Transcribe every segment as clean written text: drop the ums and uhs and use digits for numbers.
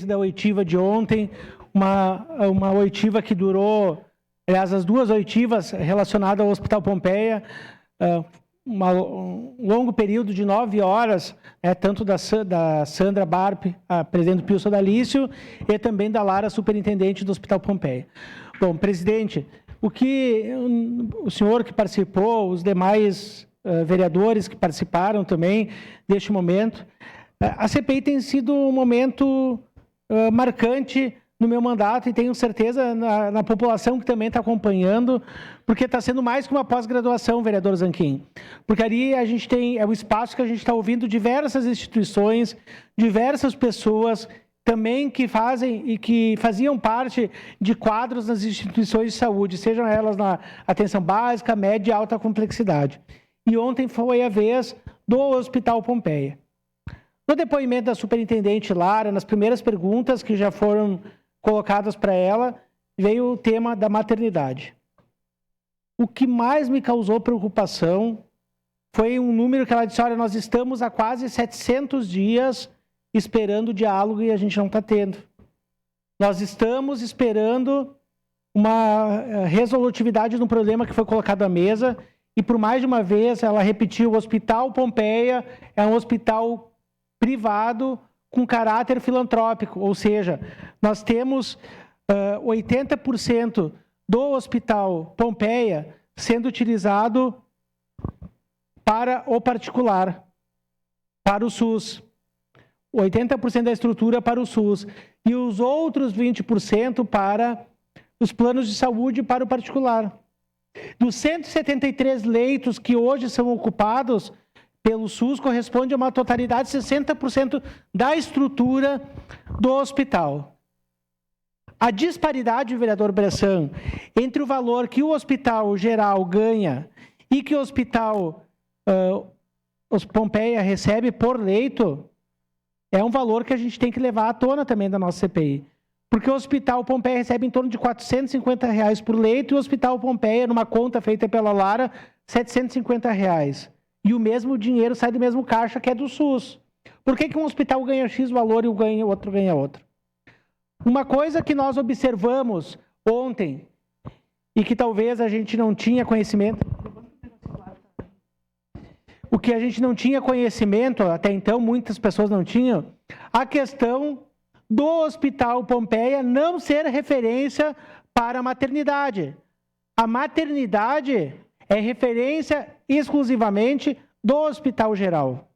da oitiva de ontem, uma oitiva que durou, aliás, as duas oitivas relacionadas ao Hospital Pompeia, um longo período de 9 horas, tanto da Sandra Barp, a presidente do Pio Sodalício, e também da Lara, superintendente do Hospital Pompeia. Bom, presidente, o que o senhor que participou, os demais vereadores que participaram também deste momento, a CPI tem sido um momento marcante no meu mandato e tenho certeza na população que também está acompanhando, porque está sendo mais que uma pós-graduação, vereador Zanquim. Porque ali a gente tem, é um espaço que a gente está ouvindo diversas instituições, diversas pessoas também que fazem e que faziam parte de quadros nas instituições de saúde, sejam elas na atenção básica, média e alta complexidade. E ontem foi a vez do Hospital Pompeia. No depoimento da superintendente Lara, nas primeiras perguntas que já foram colocadas para ela, veio o tema da maternidade. O que mais me causou preocupação foi um número que ela disse, olha, nós estamos há quase 700 dias esperando diálogo e a gente não está tendo. Nós estamos esperando uma resolutividade no problema que foi colocado à mesa e por mais de uma vez ela repetiu, o Hospital Pompeia é um hospital privado com caráter filantrópico, ou seja, nós temos 80% do Hospital Pompeia sendo utilizado para o particular, para o SUS. 80% da estrutura para o SUS e os outros 20% para os planos de saúde para o particular. Dos 173 leitos que hoje são ocupados pelo SUS, corresponde a uma totalidade de 60% da estrutura do hospital. A disparidade, vereador Bressan, entre o valor que o hospital geral ganha e que o hospital Pompeia recebe por leito, é um valor que a gente tem que levar à tona também da nossa CPI. Porque o Hospital Pompeia recebe em torno de R$ 450 por leito e o Hospital Pompeia, numa conta feita pela Lara, R$ 750. E o mesmo dinheiro sai do mesmo caixa que é do SUS. Por que um hospital ganha X valor e o outro ganha outro? Uma coisa que nós observamos ontem e que talvez a gente não tinha conhecimento... O que a gente não tinha conhecimento, até então muitas pessoas não tinham, a questão do Hospital Pompeia não ser referência para a maternidade. A maternidade é referência exclusivamente do Hospital Geral.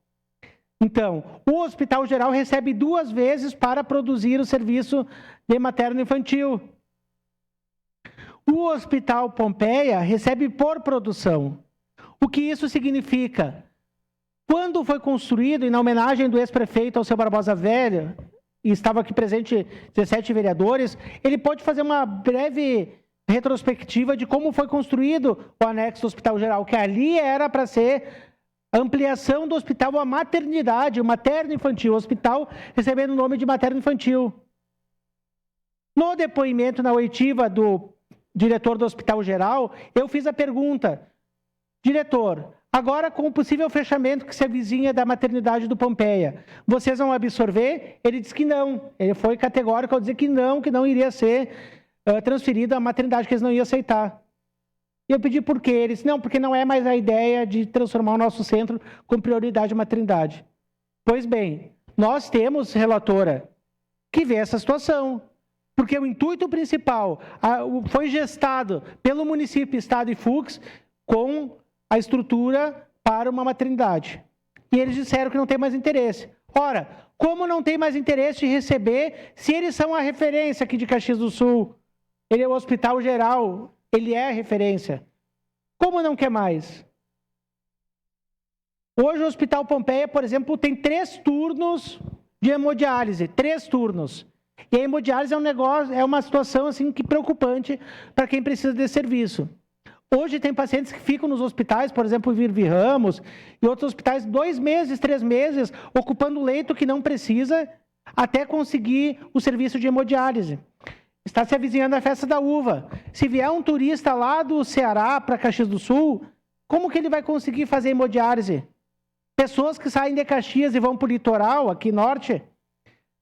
Então, o Hospital Geral recebe 2 vezes para produzir o serviço de materno-infantil. O Hospital Pompeia recebe por produção. O que isso significa? Quando foi construído, e na homenagem do ex-prefeito Alceu Barbosa Velho, e estava aqui presente 17 vereadores, ele pode fazer uma breve retrospectiva de como foi construído o anexo do Hospital Geral, que ali era para ser ampliação do hospital à maternidade, o materno-infantil, o hospital recebendo o nome de materno-infantil. No depoimento na oitiva do diretor do Hospital Geral, eu fiz a pergunta, diretor, agora com o possível fechamento que se avizinha da maternidade do Pompeia, vocês vão absorver? Ele disse que não, ele foi categórico ao dizer que não iria ser transferido à maternidade, que eles não iam aceitar. E eu pedi por quê? Ele disse, não, porque não é mais a ideia de transformar o nosso centro com prioridade à maternidade. Pois bem, nós temos, relatora, que vê essa situação. Porque o intuito principal foi gestado pelo município, Estado e FUCS com a estrutura para uma maternidade. E eles disseram que não tem mais interesse. Ora, como não tem mais interesse de receber, se eles são a referência aqui de Caxias do Sul, ele é o Hospital Geral, ele é a referência. Como não quer mais? Hoje o Hospital Pompeia, por exemplo, tem 3 turnos de hemodiálise, 3 turnos. E a hemodiálise é um negócio, é uma situação assim que preocupante para quem precisa desse serviço. Hoje tem pacientes que ficam nos hospitais, por exemplo, o Virvi Ramos e outros hospitais, 2 meses, 3 meses, ocupando leito que não precisa, até conseguir o serviço de hemodiálise. Está se avizinhando a festa da uva. Se vier um turista lá do Ceará para Caxias do Sul, como que ele vai conseguir fazer hemodiálise? Pessoas que saem de Caxias e vão para o litoral, aqui norte,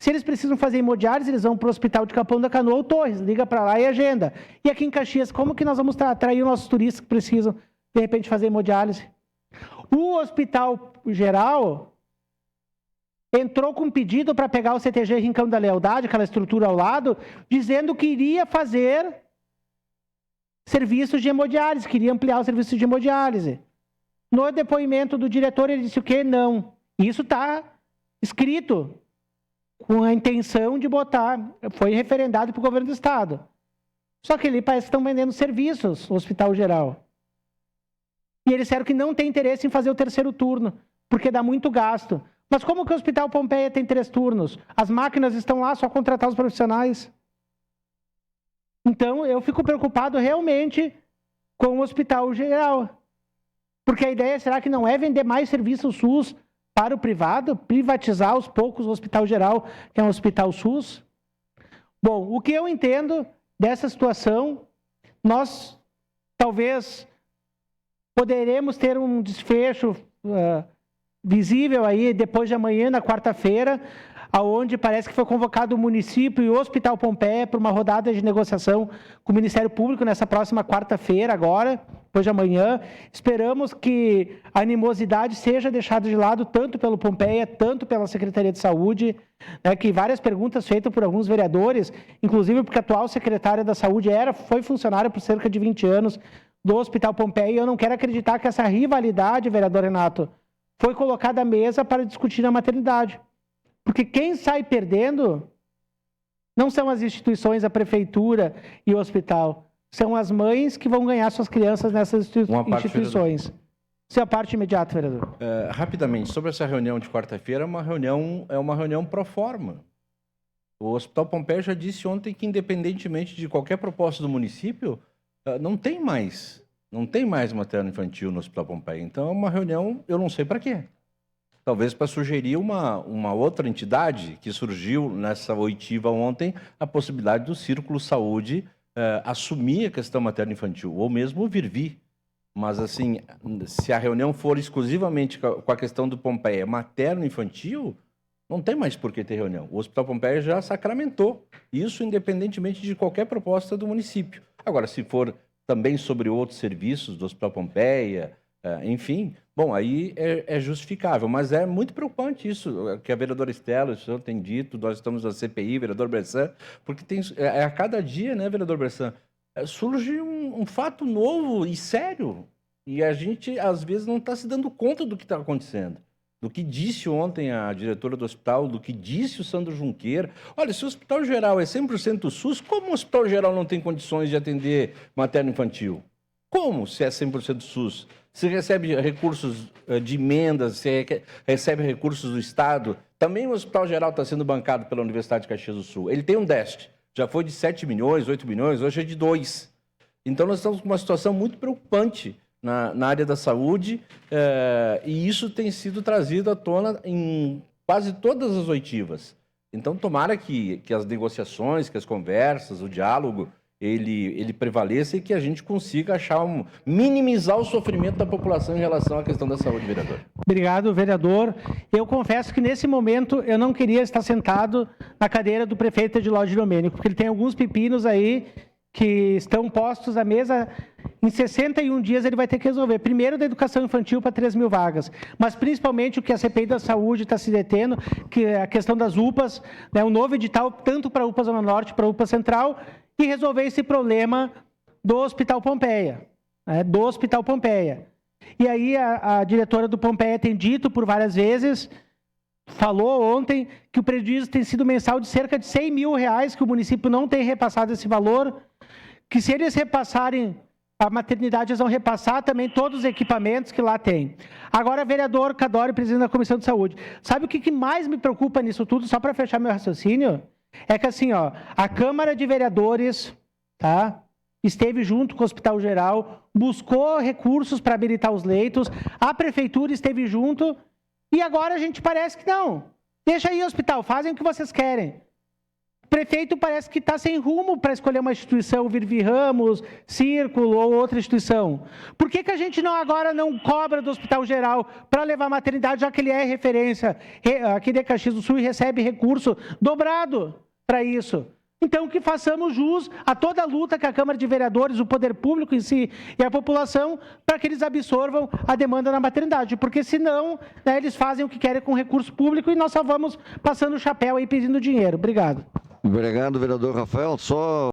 Se eles precisam fazer hemodiálise, eles vão para o Hospital de Capão da Canoa ou Torres, liga para lá e agenda. E aqui em Caxias, como que nós vamos atrair os nossos turistas que precisam, de repente, fazer hemodiálise? O Hospital Geral entrou com um pedido para pegar o CTG Rincão da Lealdade, aquela estrutura ao lado, dizendo que iria fazer serviços de hemodiálise, queria ampliar o serviço de hemodiálise. No depoimento do diretor, ele disse o quê? Não. Isso está escrito com a intenção de botar, foi referendado para o governo do estado. Só que ali parece que estão vendendo serviços, o Hospital Geral. E eles disseram que não tem interesse em fazer o terceiro turno, porque dá muito gasto. Mas como que o Hospital Pompeia tem 3 turnos? As máquinas estão lá, só contratar os profissionais. Então, eu fico preocupado realmente com o Hospital Geral. Porque a ideia, será que não é vender mais serviço SUS para o privado? Privatizar aos poucos o Hospital Geral, que é um hospital SUS? Bom, o que eu entendo dessa situação, nós talvez poderemos ter um desfecho visível aí depois de amanhã, na quarta-feira, aonde parece que foi convocado o município e o Hospital Pompeia para uma rodada de negociação com o Ministério Público nessa próxima quarta-feira agora, depois de amanhã. Esperamos que a animosidade seja deixada de lado tanto pelo Pompeia, tanto pela Secretaria de Saúde, né, que várias perguntas feitas por alguns vereadores, inclusive porque a atual secretária da Saúde foi funcionária por cerca de 20 anos do Hospital Pompeia, e eu não quero acreditar que essa rivalidade, vereador Renato, foi colocada à mesa para discutir a maternidade. Porque quem sai perdendo não são as instituições, a prefeitura e o hospital. São as mães que vão ganhar suas crianças nessas instituições. Isso é a parte imediata, vereador. Rapidamente, sobre essa reunião de quarta-feira, é uma reunião pro forma. O Hospital Pompeia já disse ontem que, independentemente de qualquer proposta do município, não tem mais materno-infantil no Hospital Pompeia. Então, é uma reunião, eu não sei para quê. Talvez para sugerir uma outra entidade que surgiu nessa oitiva ontem, a possibilidade do Círculo Saúde assumir a questão materno-infantil, ou mesmo o Virvi. Mas, assim, se a reunião for exclusivamente com a questão do Pompeia materno-infantil, não tem mais por que ter reunião. O Hospital Pompeia já sacramentou isso, independentemente de qualquer proposta do município. Agora, se for também sobre outros serviços do Hospital Pompeia, enfim, bom, aí é justificável, mas é muito preocupante isso que a vereadora Estela, o senhor tem dito, nós estamos na CPI, vereador Bressan, porque a cada dia, né, vereador Bressan, surge um fato novo e sério, e a gente, às vezes, não está se dando conta do que está acontecendo. Do que disse ontem a diretora do hospital, do que disse o Sandro Junqueira. Olha, se o Hospital Geral é 100% SUS, como o Hospital Geral não tem condições de atender materno-infantil? Como, se é 100% SUS? Se recebe recursos de emendas, se recebe recursos do Estado. Também o Hospital Geral está sendo bancado pela Universidade de Caxias do Sul. Ele tem um déficit. Já foi de 7 milhões, 8 milhões, hoje é de 2. Então, nós estamos com uma situação muito preocupante na área da saúde, e isso tem sido trazido à tona em quase todas as oitivas. Então, tomara que as negociações, que as conversas, o diálogo, ele prevaleça e que a gente consiga minimizar o sofrimento da população em relação à questão da saúde, vereador. Obrigado, vereador. Eu confesso que nesse momento eu não queria estar sentado na cadeira do prefeito Edilódio Domênico, porque ele tem alguns pepinos aí que estão postos à mesa. Em 61 dias ele vai ter que resolver. Primeiro, da educação infantil para 3 mil vagas, mas principalmente o que a CPI da Saúde está se detendo, que é a questão das UPAs, né, um novo edital tanto para a UPA Zona Norte, para a UPA Central, e resolver esse problema do Hospital Pompeia. Do Hospital Pompeia. E aí a diretora do Pompeia tem dito por várias vezes, falou ontem, que o prejuízo tem sido mensal de cerca de 100 mil reais, que o município não tem repassado esse valor, que se eles repassarem a maternidade, eles vão repassar também todos os equipamentos que lá tem. Agora, vereador Cadório, presidente da Comissão de Saúde, sabe o que mais me preocupa nisso tudo, só para fechar meu raciocínio? É que assim, a Câmara de Vereadores, tá, esteve junto com o Hospital Geral, buscou recursos para habilitar os leitos, a Prefeitura esteve junto, e agora a gente parece que não. Deixa aí, hospital, fazem o que vocês querem. prefeito parece que está sem rumo para escolher uma instituição, Virvi Ramos, Círculo ou outra instituição. Por que a gente agora não cobra do Hospital Geral para levar a maternidade, já que ele é referência aqui de Caxias do Sul e recebe recurso dobrado para isso? Então, que façamos jus a toda a luta que a Câmara de Vereadores, o poder público em si e a população, para que eles absorvam a demanda na maternidade. Porque, senão, né, eles fazem o que querem com recurso público e nós só vamos passando o chapéu aí pedindo dinheiro. Obrigado. Obrigado, vereador Rafael. Só